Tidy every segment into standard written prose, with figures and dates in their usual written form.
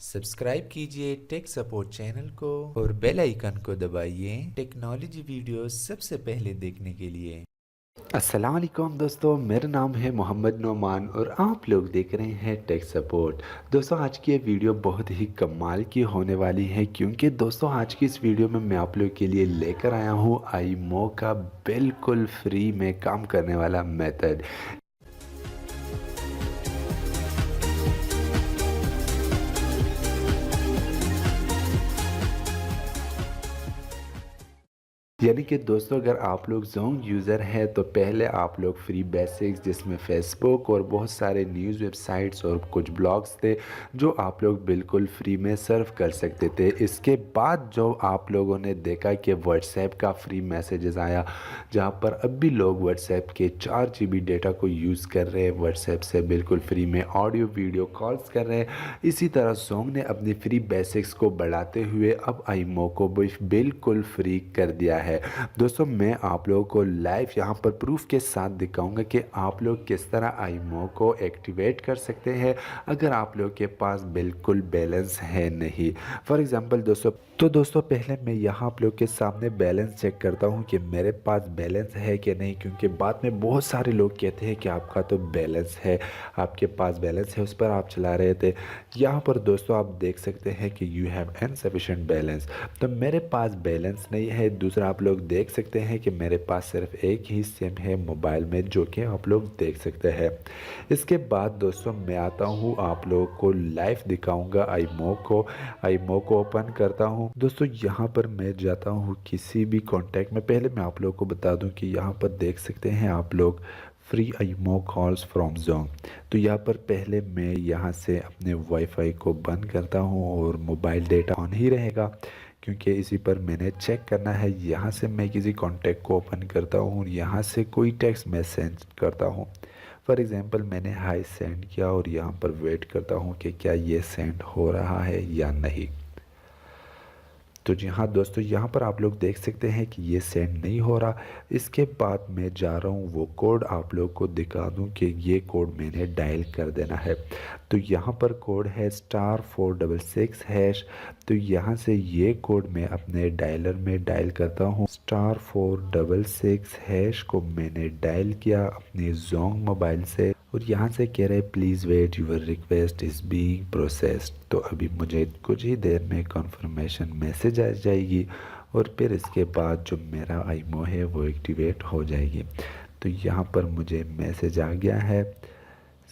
Subscribe कीजिए tech support channel को और बेल आइकन को दबाइए टेक्नोलॉजी वीडियो सबसे पहले देखने के लिए। अस्सलाम वालेकुम दोस्तों, मेरा नाम है मोहम्मद नोमान और आप लोग देख रहे हैं टेक सपोर्ट। दोस्तों, आज की ये वीडियो बहुत ही कमाल की होने वाली है क्योंकि दोस्तों आज की इस वीडियो में मैं आप लोग के लिए लेकर आया हूँ आईमो का बिल्कुल फ्री में काम करने वाला मेथड। यानी कि दोस्तों, अगर आप लोग ज़ोंग यूज़र हैं तो पहले आप लोग फ्री बेसिक्स जिसमें फ़ेसबुक और बहुत सारे न्यूज़ वेबसाइट्स और कुछ ब्लॉग्स थे जो आप लोग बिल्कुल फ्री में सर्व कर सकते थे। इसके बाद जो आप लोगों ने देखा कि व्हाट्सएप का फ्री मैसेजेस आया, जहां पर अब भी लोग व्हाट्सएप के 4 जीबी डेटा को यूज़ कर रहे हैं, व्हाट्सएप से बिल्कुल फ्री में ऑडियो वीडियो कॉल्स कर रहे हैं। इसी तरह ज़ोंग ने अपनी फ्री बेसिक्स को बढ़ाते हुए अब आईमो को बिल्कुल फ्री कर दिया है। दोस्तों, मैं आप लोगों को लाइव यहाँ पर प्रूफ के साथ दिखाऊंगा कि आप लोग किस तरह आईमो को एक्टिवेट कर सकते हैं अगर आप लोग के पास बिल्कुल बैलेंस है नहीं। फॉर एग्जांपल दोस्तों पहले मैं यहाँ आप लोग के सामने बैलेंस चेक करता हूँ कि मेरे पास बैलेंस है कि नहीं, क्योंकि बाद में बहुत सारे लोग कहते हैं कि आपका तो बैलेंस है, आपके पास बैलेंस है, उस पर आप चला रहे थे। यहाँ पर दोस्तों आप देख सकते हैं कि यू हैव इनसफिशिएंट बैलेंस, तो मेरे पास बैलेंस नहीं है। दूसरा, आप लोग देख सकते हैं कि मेरे पास सिर्फ एक ही सिम है मोबाइल में, जो कि आप लोग देख सकते हैं। इसके बाद दोस्तों मैं आता हूँ, आप लोगों को लाइव दिखाऊंगा आईमो को ओपन करता हूँ। दोस्तों यहाँ पर मैं जाता हूँ किसी भी कॉन्टैक्ट में। पहले मैं आप लोगों को बता दूँ कि यहाँ पर देख सकते हैं आप लोग free IMO calls from dzong. तो यहाँ पर पहले मैं यहाँ से अपने वाईफाई को बंद करता हूँ और मोबाइल डेटा ऑन ही रहेगा क्योंकि इसी पर मैंने चेक करना है। यहाँ से मैं किसी कॉन्टैक्ट को ओपन करता हूँ और यहाँ से कोई टेक्स्ट मैसेज करता हूँ। फॉर एग्ज़ाम्पल मैंने हाई सेंड किया और यहाँ पर वेट करता हूँ कि क्या ये सेंड हो रहा है या नहीं। तो जी हाँ दोस्तों, यहाँ पर आप लोग देख सकते हैं कि ये सेंड नहीं हो रहा। इसके बाद मैं जा रहा हूँ वो कोड आप लोग को दिखा दूँ कि ये कोड मैंने डायल कर देना है। तो यहाँ पर कोड है *466#। तो यहाँ से ये कोड मैं अपने डायलर में डायल करता हूँ। *466# को मैंने डायल किया अपनी ज़ोंग मोबाइल से और यहाँ से कह रहे please wait your request is being processed. तो अभी मुझे कुछ ही देर में कन्फर्मेशन मैसेज आ जाएगी और फिर इसके बाद जो मेरा आईमो है वो एक्टिवेट हो जाएगी। तो यहाँ पर मुझे मैसेज आ गया है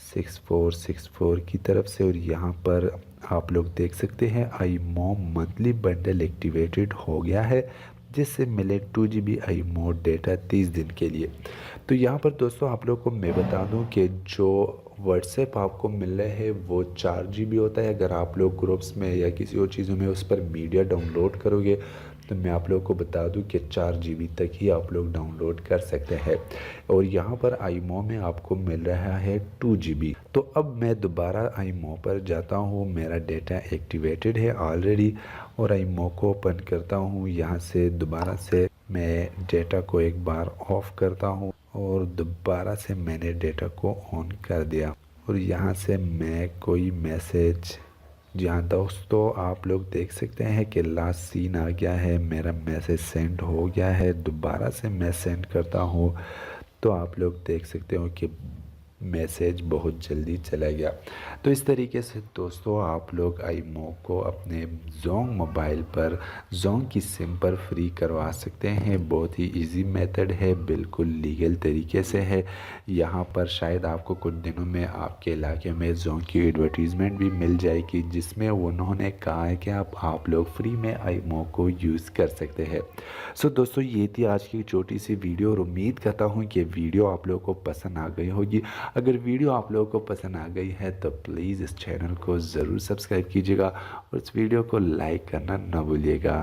6464 की तरफ से और यहाँ पर आप लोग देख सकते हैं आईमो मंथली बंडल एक्टिवेटेड हो गया है, जिससे मिले 2 GB आईमो डेटा 30 दिन के लिए। तो यहाँ पर दोस्तों आप लोग को मैं बता दूँ कि जो व्हाट्सएप आपको मिल रहा है वो 4 GB होता है। अगर आप लोग ग्रुप्स में या किसी और चीज़ों में उस पर मीडिया डाउनलोड करोगे तो मैं आप लोगों को बता दूं कि 4 GB तक ही आप लोग डाउनलोड कर सकते हैं और यहाँ पर आईमो में आपको मिल रहा है 2 GB। तो अब मैं दोबारा आईमो पर जाता हूँ, मेरा डेटा एक्टिवेटेड है ऑलरेडी और आईमो को ओपन करता हूँ। यहाँ से दोबारा से मैं डेटा को एक बार ऑफ करता हूँ और दोबारा से मैंने डेटा को ऑन कर दिया और यहाँ से मैं कोई मैसेज, जहाँ दोस्तों आप लोग देख सकते हैं कि लास्ट सीन आ गया है, मेरा मैसेज सेंड हो गया है। दोबारा से मैं सेंड करता हूँ तो आप लोग देख सकते हो कि मैसेज बहुत जल्दी चला गया। तो इस तरीके से दोस्तों आप लोग आईमो को अपने ज़ोंग मोबाइल पर ज़ोंग की सिम पर फ्री करवा सकते हैं। बहुत ही इजी मेथड है, बिल्कुल लीगल तरीके से है। यहाँ पर शायद आपको कुछ दिनों में आपके इलाके में ज़ोंग की एडवर्टीज़मेंट भी मिल जाएगी जिसमें उन्होंने कहा है कि आप लोग फ्री में आईमो को यूज़ कर सकते हैं। सो दोस्तों, ये थी आज की छोटी सी वीडियो और उम्मीद करता हूँ कि वीडियो आप लोगों को पसंद आ गई होगी। अगर वीडियो आप लोगों को पसंद आ गई है तो प्लीज़ इस चैनल को ज़रूर सब्सक्राइब कीजिएगा और इस वीडियो को लाइक करना ना भूलिएगा।